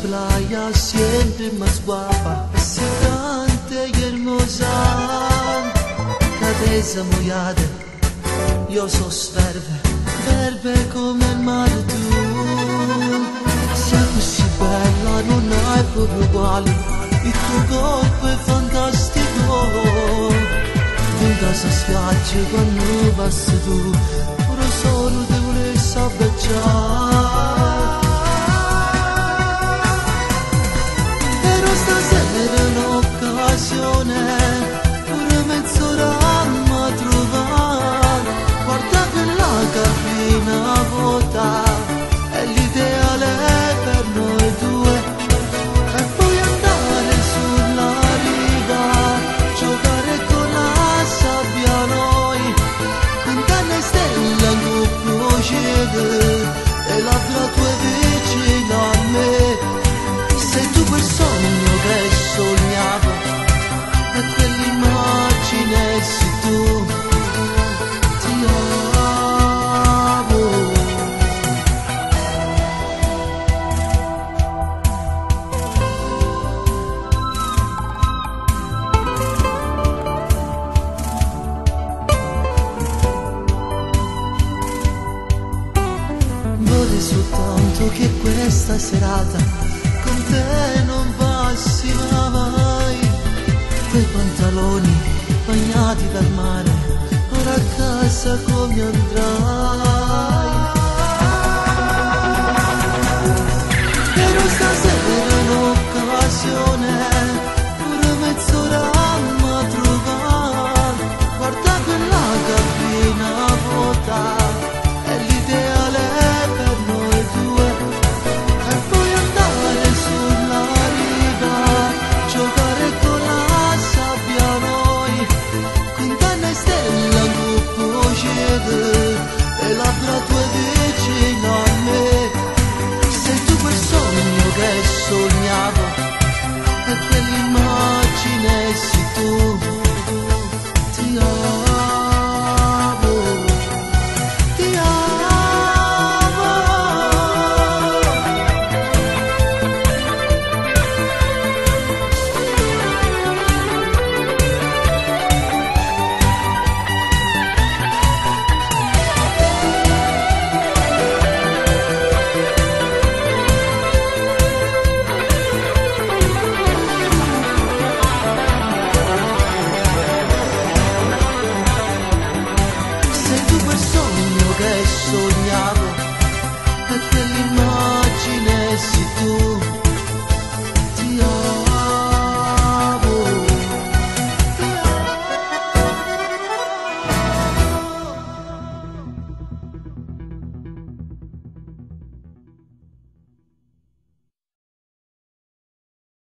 Playa siempre más guapa, excitante y hermosa, cabeza mollada, io sos verde, verde come il mare tu. Sei così bella, non hai proprio uguali, il tuo corpo è fantastico, in casa schiacci quando passi tu, pure solo ti volessi abbracciare. Pure mezz'ora mi trovare, guarda quella cabina vuota, è l'ideale per noi due, e poi andare sulla riva, giocare con la sabbia noi, puntare le stelle in doppio cielo, e la tua vicina a me, sei tu quel sogno che sognavo, e quell'immagine sei tu, ti amo. Vorrei soltanto che questa serata con te non passi mai. Quei pantaloni bagnati dal mare, ora a casa come andrai?